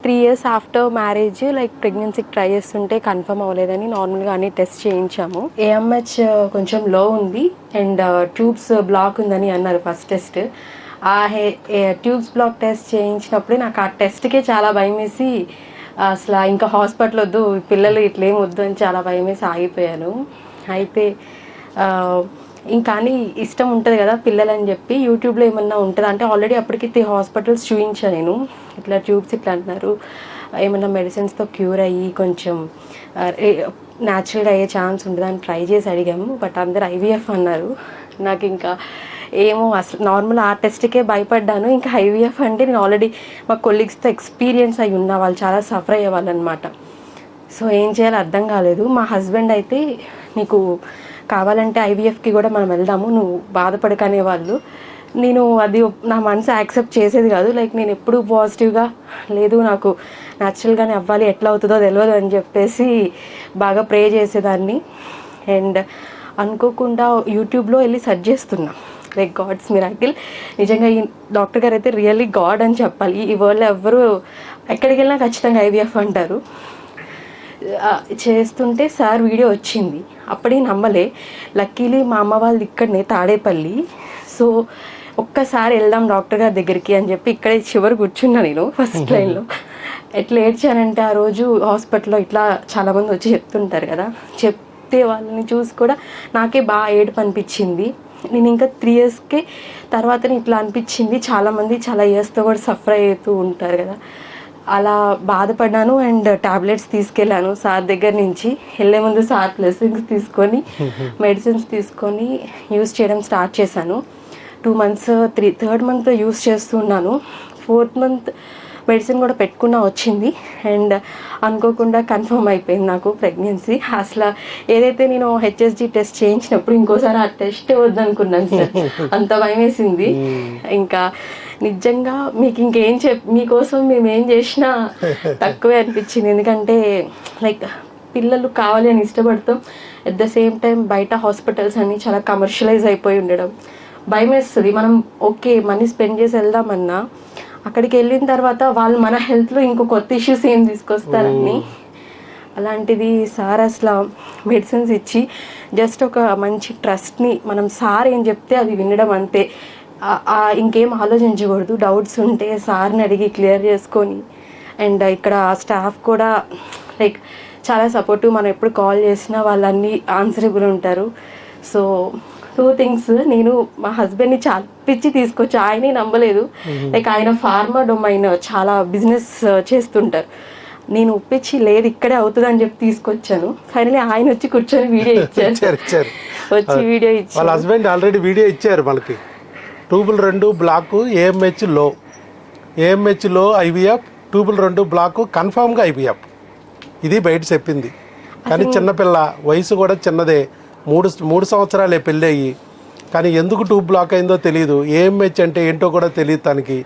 3 years after marriage like ప్రెగ్నెన్సీకి try చేస్తుంటే confirm అవ్వలేదని నార్మల్గా అన్ని టెస్ట్ చేయించాము. AMH కొంచెం లో ఉంది అండ్ ట్యూబ్స్ బ్లాక్ ఉందని అన్నారు ఫస్ట్ టెస్ట్. ఆ ట్యూబ్స్ బ్లాక్ టెస్ట్ చేయించినప్పుడే నాకు ఆ టెస్ట్కే చాలా భయం వేసి అసలు ఇంకా హాస్పిటల్ వద్దు, పిల్లలు ఇట్లేం వద్దు అని చాలా భయం వేసి ఆగిపోయాను. అయితే ఇంకా అని ఇష్టం ఉంటుంది కదా పిల్లలని చెప్పి యూట్యూబ్లో ఏమన్నా ఉంటుందా అంటే ఆల్రెడీ అప్పటికి 3 హాస్పిటల్స్ చూపించాను నేను. ఇట్లా ట్యూబ్స్ ఇట్లా అంటున్నారు, ఏమన్నా మెడిసిన్స్తో క్యూర్ అయ్యి కొంచెం న్యాచురల్గా అయ్యే ఛాన్స్ ఉంటుందా అని ట్రై చేసి అడిగాము. బట్ అందరు IVF అన్నారు. నాకు ఇంకా ఏమో అసలు నార్మల్ ఆ టెస్ట్కే భయపడ్డాను. ఇంకా IVF అంటే నేను ఆల్రెడీ మా కొలీగ్స్తో ఎక్స్పీరియన్స్ అయ్యి ఉన్నా, వాళ్ళు చాలా సఫర్ అయ్యేవాళ్ళు అనమాట. సో ఏం చేయాలో అర్థం కాలేదు. మా హస్బెండ్ అయితే నీకు కావాలంటే IVFకి కూడా మనం వెళ్దాము, నువ్వు బాధపడకనే వాళ్ళు. నేను అది నా మనసు యాక్సెప్ట్ చేసేది కాదు. లైక్ నేను ఎప్పుడు పాజిటివ్గా లేదు, నాకు న్యాచురల్గానే అవ్వాలి, ఎట్లా అవుతుందో తెలియదు అని చెప్పేసి బాగా ప్రే చేసేదాన్ని. అండ్ అనుకోకుండా యూట్యూబ్లో వెళ్ళి సెర్చ్ చేస్తున్నా లైక్ గాడ్స్ మిరాకిల్. నిజంగా ఈ డాక్టర్ గారు అయితే రియల్లీ గాడ్ అని చెప్పాలి. ఈ వరల్డ్లో ఎవ్వరు ఎక్కడికి వెళ్ళినా ఖచ్చితంగా IVF అంటారు. చేస్తుంటే సార్ వీడియో వచ్చింది, అప్పుడే నమ్మలే. లక్కీలీ మా అమ్మ వాళ్ళది ఇక్కడనే తాడేపల్లి. సో ఒక్కసారి వెళ్దాం డాక్టర్ గారి దగ్గరికి అని చెప్పి ఇక్కడే చివరి కూర్చున్నా నేను ఫస్ట్ లైన్లో. ఎట్లా ఏడ్చానంటే ఆ రోజు హాస్పిటల్లో ఇట్లా చాలామంది వచ్చి చెప్తుంటారు కదా, చెప్తే వాళ్ళని చూసి కూడా నాకే బాగా ఏడుపు అనిపించింది. నేను ఇంకా 3 yearsకే తర్వాతనే ఇట్లా అనిపించింది. చాలామంది చాలా ఇయర్స్తో కూడా సఫర్ అవుతూ ఉంటారు కదా, అలా బాధపడ్డాను. అండ్ టాబ్లెట్స్ తీసుకెళ్ళాను సార్ దగ్గర నుంచి. వెళ్ళే ముందు సార్ బ్లెస్సింగ్స్ తీసుకొని మెడిసిన్స్ తీసుకొని యూస్ చేయడం స్టార్ట్ చేశాను. 2 months, థర్డ్ మంత్ యూస్ చేస్తున్నాను. 4th month మెడిసిన్ కూడా పెట్టుకున్నా వచ్చింది. అండ్ అనుకోకుండా కన్ఫర్మ్ అయిపోయింది నాకు ప్రెగ్నెన్సీ. అసలు ఏదైతే నేను HSG టెస్ట్ చేయించినప్పుడు ఇంకోసారి ఆ టెస్ట్ వద్దనుకున్నాను సార్, అంత భయం వేసింది. ఇంకా నిజంగా మీకు ఇంకేం మీకోసం మేము ఏం చేసినా తక్కువే అనిపించింది. ఎందుకంటే లైక్ పిల్లలు కావాలి అని ఇష్టపడతాం, అట్ ద సేమ్ టైం బయట హాస్పిటల్స్ అన్నీ చాలా కమర్షియలైజ్ అయిపోయి ఉండడం భయం వేస్తుంది. మనం ఓకే మనీ స్పెండ్ చేసి వెళ్దామన్నా అక్కడికి వెళ్ళిన తర్వాత వాళ్ళు మన హెల్త్లో ఇంకో కొత్త ఇష్యూస్ ఏం తీసుకొస్తారని. అలాంటిది సార్ అసలు మెడిసిన్స్ ఇచ్చి జస్ట్ ఒక మంచి ట్రస్ట్ని, మనం సార్ ఏం చెప్తే అది వినడం అంతే, ఇంకేం ఆలోచించకూడదు. డౌట్స్ ఉంటే సార్ని అడిగి క్లియర్ చేసుకొని. అండ్ ఇక్కడ స్టాఫ్ కూడా లైక్ చాలా సపోర్టివ్, మనం ఎప్పుడు కాల్ చేసినా వాళ్ళన్నీ ఆన్సరబుల్ ఉంటారు. సో 2 things, నేను మా హస్బెండ్ని చాలా పిచ్చి తీసుకొచ్చి, ఆయనే నమ్మలేదు. లైక్ ఆయన ఫార్మా డొమైన్ చాలా బిజినెస్ చేస్తుంటారు. నేను ఒప్పించి లేదు ఇక్కడే అవుతుంది అని చెప్పి తీసుకొచ్చాను. ఫైనలీ ఆయన వచ్చి కూర్చొని వీడియో ఇచ్చారు. వచ్చి వీడియో ఇచ్చారు. వాళ్ళ హస్బెండ్ ఆల్రెడీ వీడియో ఇచ్చారు మనకి. ట్యూబుల్ 2 బ్లాక్ AMH లో IVF, ట్యూబుల్ 2 బ్లాక్ కన్ఫామ్గా IVF, ఇది బయట చెప్పింది. కానీ చిన్నపిల్ల, వయసు కూడా చిన్నదే, 3 సంవత్సరాలే పెళ్ళి అయ్యి. కానీ ఎందుకు ట్యూబ్ బ్లాక్ అయిందో తెలియదు. AMH అంటే ఏంటో కూడా తెలియదు తనకి.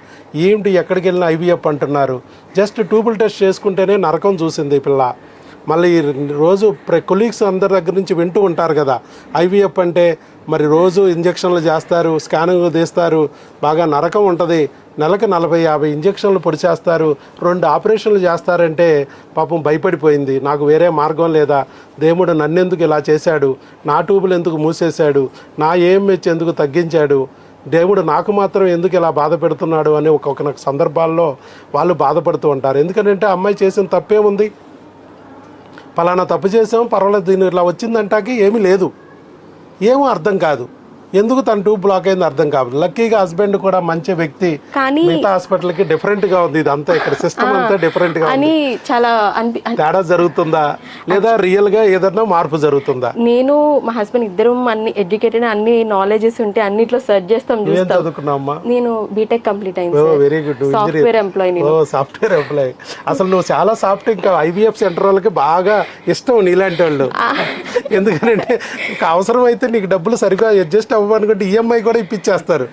ఏంటి ఎక్కడికి వెళ్ళినా IVF అంటున్నారు. జస్ట్ ట్యూబుల్ టెస్ట్ చేసుకుంటేనే నరకం చూసింది పిల్ల. మళ్ళీ రోజు కొలీగ్స్ అందరి దగ్గర నుంచి వింటూ ఉంటారు కదా, IVF అంటే మరి రోజు ఇంజక్షన్లు చేస్తారు, స్కానింగ్ తీస్తారు, బాగా నరకం ఉంటుంది, నెలకు 40-50 ఇంజక్షన్లు పొడి చేస్తారు, 2 ఆపరేషన్లు చేస్తారంటే పాపం భయపడిపోయింది. నాకు వేరే మార్గం లేదా, దేవుడు నన్నెందుకు ఇలా చేశాడు, నా ట్యూబులు ఎందుకు మూసేశాడు, నా AMH ఎందుకు తగ్గించాడు, దేవుడు నాకు మాత్రం ఎందుకు ఇలా బాధ పెడుతున్నాడు అని ఒక సందర్భాల్లో వాళ్ళు బాధపడుతూ ఉంటారు. ఎందుకంటే అమ్మాయి చేసిన తప్పేముంది, పలానా తప్పు చేసాం పర్వాలేదు, దీన్ని ఇట్లా వచ్చిందంటాకి ఏమీ లేదు, ఏమో అర్థం కాదు. ఎందుకు తన ట్యూబ్ బ్లాక్ అయింది అర్థం కాదు. లక్కీగా హస్బెండ్ కూడా మంచి వ్యక్తి, మిగతా హాస్పిటల్ కి డిఫరెంట్ గా ఉంది. ఇదంతా ఇక్కడ సిస్టమ్ అంతా డిఫరెంట్ గా ఉంది. చాలా తేడా జరుగుతుందా లేదా రియల్ గా ఏదైనా మార్పు జరుగుతుందా? నేను మా హస్బెండ్ ఇద్దరం అన్ని ఎడ్యుకేటెడ్, అన్ని నాలెడ్జెస్ ఉంటే అన్నిట్లో సెర్చ్ చేస్తాం. చదువుకున్నామ్మా? నేను బీటెక్ కంప్లీట్ అయింది. Very good. Software employee. Software employee. అసలు నువ్వు చాలా సాఫ్ట్. ఇంకా IVF సెంటర్ వాళ్ళకి బాగా ఇష్టం నీలాంటి వాళ్ళు. ఎందుకంటే అవసరం అయితే నీకు డబ్బులు సరిగ్గా అడ్జస్ట్ అవ్వనుకుంటే EMI కూడా ఇప్పించేస్తారు.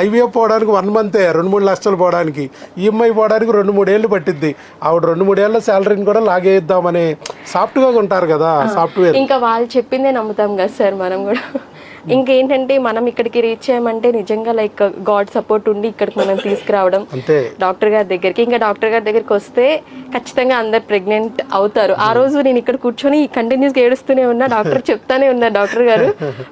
IVF పోవడానికి 1 month 2-3 లక్షలు పోవడానికి, EMI పోవడానికి 2-3 ఏళ్ళు పట్టిద్ది. ఆవిడ 2-3 ఏళ్ళ శాలరీని కూడా లాగేద్దామని సాఫ్ట్గా ఉంటారు కదా సాఫ్ట్వేర్. ఇంకా వాళ్ళు చెప్పిందే నమ్ముతాం కదా సార్ మనం కూడా. ఇంకేంటంటే మనం ఇక్కడికి రీచ్ అయ్యామంటే నిజంగా లైక్ గాడ్ సపోర్ట్ ఉండి ఇక్కడికి మనం తీసుకురావడం అంతే. డాక్టర్ గారి దగ్గరికి. ఇంకా డాక్టర్ గారి దగ్గరికి వస్తే ఖచ్చితంగా అందరు ప్రెగ్నెంట్ అవుతారు. ఆ రోజు నేను ఇక్కడ కూర్చొని కంటిన్యూస్గా ఏడుస్తూనే ఉన్నా, డాక్టర్ చెప్తానే ఉన్నా, డాక్టర్ గారు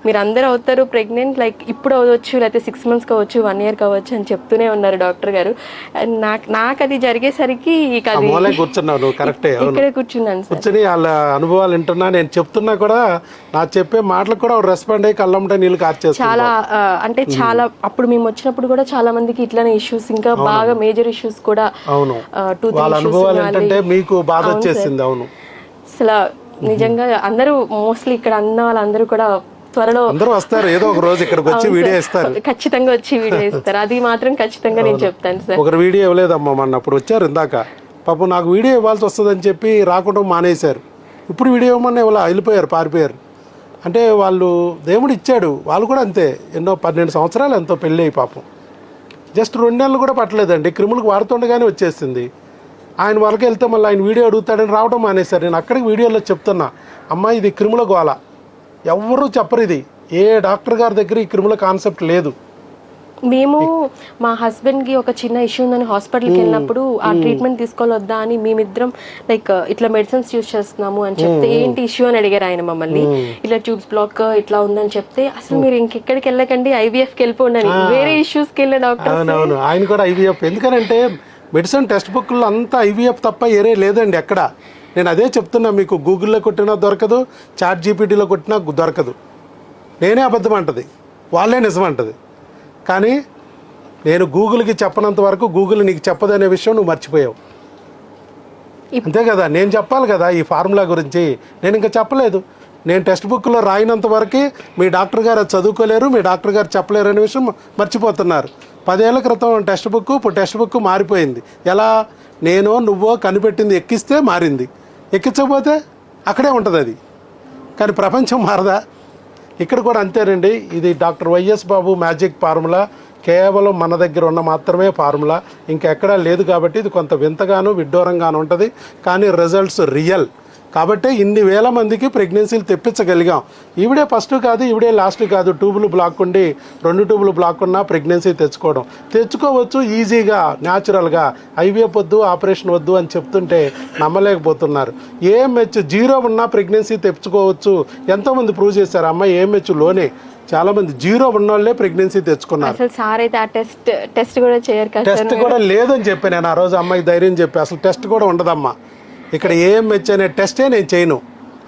మీరు అందరూ అవుతారు ప్రెగ్నెంట్, లైక్ ఇప్పుడు అవ్వచ్చు, లేకపోతే 6 months కావచ్చు, 1 year కావచ్చు అని చెప్తూనే ఉన్నారు డాక్టర్ గారు. నాకు అది జరిగేసరికి కూర్చున్నావు కరెక్టే. ఇక్కడే కూర్చున్నాను సార్. కూర్చొని వాళ్ళ అనుభవాలు వింటున్నా, నేను చెప్తున్నా కూడా నా చెప్పే మాటలకు కూడా రెస్పాండ్ అయ్యి కళ్ళంటే నీళ్ళు కార్చేస్తారు. చాలా అంటే చాలా అప్పుడు మేము వచ్చినప్పుడు కూడా చాలా మందికి ఇట్లానే ఇష్యూస్, ఇంకా బాగా మేజర్ ఇష్యూస్ కూడా. అవును, వాళ్ళ అనుభవాలు ఏంటంటే మీకు బాధ వచ్చేసింది. అవును, అసలు నిజంగా అందరూ మోస్ట్లీ ఇక్కడ అన్న వాళ్ళందరూ కూడా త్వరలో అందరూ వస్తారు, ఏదో ఒక రోజు ఇక్కడికి వచ్చి వీడియో ఇస్తారు, ఖచ్చితంగా వచ్చి వీడియో ఇస్తారు. అది మాత్రం ఖచ్చితంగా నేను చెప్తాను సార్. ఒకరు వీడియో ఇవ్వలేదమ్మా మొన్న, అప్పుడు వచ్చారు ఇందాక, పాపం నాకు వీడియో ఇవ్వాల్సి వస్తుందని చెప్పి రాకుండా మానేశారు. ఇప్పుడు వీడియో ఇవ్వమన్నా ఇవ్వాల, వెళ్ళిపోయారు, పారిపోయారు. అంటే వాళ్ళు దేవుడు ఇచ్చాడు, వాళ్ళు కూడా అంతే. ఎన్నో 12 సంవత్సరాలు ఎంతో పెళ్ళి అయ్యి పాపం జస్ట్ 2 నెలలు కూడా పట్టలేదండి, క్రిములకు వాడుతుండగానే వచ్చేసింది. ఆయన వాళ్ళకి వెళ్తే మళ్ళీ ఆయన వీడియో అడుగుతాడని రావడం మానేశారు. నేను అక్కడికి వీడియోలో చెప్తున్నా, అమ్మ ఇది క్రిముల గోల, ఎవరు చెప్పరు, ఇది ఏ డాక్టర్ గారి దగ్గర ఈ క్రిముల కాన్సెప్ట్ లేదు. మేము మా హస్బెండ్కి ఒక చిన్న ఇష్యూ ఉందని హాస్పిటల్కి వెళ్ళినప్పుడు ఆ ట్రీట్మెంట్ తీసుకోవద్దా అని మేమిద్దరం లైక్ ఇట్లా మెడిసిన్స్ యూస్ చేస్తున్నాము అని చెప్తే ఏంటి ఇష్యూ అని అడిగారు ఆయన మమ్మల్ని. ఇట్లా ట్యూబ్స్ బ్లాక్ ఇట్లా ఉందని చెప్తే అసలు మీరు ఇంకెక్కడికి వెళ్ళకండి, ఐవీఎఫ్కి వెళ్ళిపోండి, వేరే ఇష్యూస్కి వెళ్ళే డాక్టర్. అవునవును, ఆయన కూడా ఐవీఎఫ్. ఎందుకనంటే మెడిసిన్ టెక్స్ట్ బుక్లో అంతా ఐవీఎఫ్ తప్ప ఏరే లేదండి ఎక్కడ. నేను అదే చెప్తున్నా, మీకు గూగుల్లో కొట్టినా దొరకదు, చాట్ జీపీటీలో కొట్టినా దొరకదు. నేనే అబద్ధం అంటది, వాళ్ళే నిజం అంటది. కానీ నేను గూగుల్కి చెప్పనంత వరకు గూగుల్ నీకు చెప్పదనే విషయం నువ్వు మర్చిపోయావు, అంతే కదా. నేను చెప్పాలి కదా ఈ ఫార్ములా గురించి, నేను ఇంకా చెప్పలేదు. నేను టెక్స్ట్ బుక్లో రాయినంత వరకు మీ డాక్టర్ గారు అది చదువుకోలేరు, మీ డాక్టర్ గారు చెప్పలేరు అనే విషయం మర్చిపోతున్నారు. 10 ఏళ్ల క్రితం టెక్స్ట్ బుక్, ఇప్పుడు టెక్స్ట్ బుక్ మారిపోయింది. ఎలా? నేను నువ్వో కనిపెట్టింది ఎక్కిస్తే మారింది, ఎక్కించకపోతే అక్కడే ఉంటుంది అది. కానీ ప్రపంచం మారదా? ఇక్కడ కూడా అంతేనండి. ఇది డాక్టర్ వైఎస్ బాబు మ్యాజిక్ ఫార్ములా, కేవలం మన దగ్గర ఉన్న మాత్రమే ఫార్ములా, ఇంకెక్కడా లేదు. కాబట్టి ఇది కొంత వింతగాను విడ్డూరంగాను ఉంటుంది, కానీ రిజల్ట్స్ రియల్. కాబట్టి ఇన్ని వేల మందికి ప్రెగ్నెన్సీలు తెప్పించగలిగాం. ఈవిడే ఫస్ట్ కాదు, ఈవిడే లాస్ట్ కాదు. ట్యూబులు బ్లాక్ ఉండి 2 ట్యూబులు బ్లాక్ ఉన్నా ప్రెగ్నెన్సీ తెచ్చుకోవచ్చు ఈజీగా, న్యాచురల్గా. ఐవీఎఫ్ వద్దు, ఆపరేషన్ వద్దు అని చెప్తుంటే నమ్మలేకపోతున్నారు. ఏఎంహెచ్ 0 ఉన్నా ప్రెగ్నెన్సీ తెచ్చుకోవచ్చు. ఎంతోమంది ప్రూవ్ చేశారు. అమ్మాయి ఏఎంహెచ్ లోనే చాలా మంది 0 ఉన్నోళ్ళే ప్రెగ్నెన్సీ తెచ్చుకున్నారు. అసలు సార్ అయితే ఆ టెస్ట్ కూడా చేయరు కదా. టెస్ట్ కూడా లేదని చెప్పి నేను ఆ రోజు అమ్మాయికి ధైర్యం చెప్పి, అసలు టెస్ట్ కూడా ఉండదమ్మా ఇక్కడ, ఏఎంహెచ్ అనే టెస్టే నేను చేయను,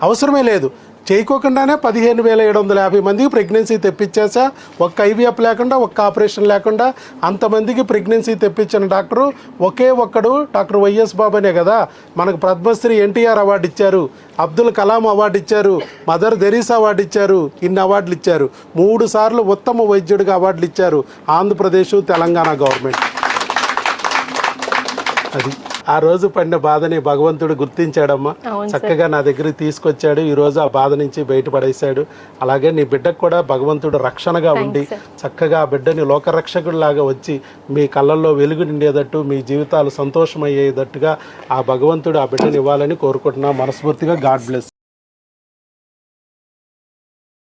అవసరమే లేదు. చేయకోకుండానే 15,750 మందికి ప్రెగ్నెన్సీ తెప్పించేసా. ఒక్క ఐవీఎఫ్ లేకుండా, ఒక్క ఆపరేషన్ లేకుండా అంతమందికి ప్రెగ్నెన్సీ తెప్పించిన డాక్టరు ఒకే ఒక్కడు డాక్టర్ వైఎస్ బాబు అనే కదా. మనకు పద్మశ్రీ ఎన్టీఆర్ అవార్డు ఇచ్చారు, అబ్దుల్ కలాం అవార్డు ఇచ్చారు, మదర్ తెరీసా అవార్డు ఇచ్చారు, ఇన్ని అవార్డులు ఇచ్చారు. 3 సార్లు ఉత్తమ వైద్యుడిగా అవార్డులు ఇచ్చారు ఆంధ్రప్రదేశ్, తెలంగాణ గవర్నమెంట్. అది ఆ రోజు పడిన బాధని భగవంతుడు గుర్తించాడమ్మా, చక్కగా నా దగ్గరికి తీసుకొచ్చాడు. ఈ రోజు ఆ బాధ నుంచి బయటపడేశాడు. అలాగే నీ బిడ్డకు కూడా భగవంతుడు రక్షణగా ఉండి చక్కగా ఆ బిడ్డని లోకరక్షకుడిలాగా వచ్చి మీ కళ్ళల్లో వెలుగు నిండేటట్టు, మీ జీవితాలు సంతోషమయ్యేటట్టుగా ఆ భగవంతుడు ఆ బిడ్డని ఇవ్వాలని కోరుకుంటున్నా మనస్ఫూర్తిగా. God bless.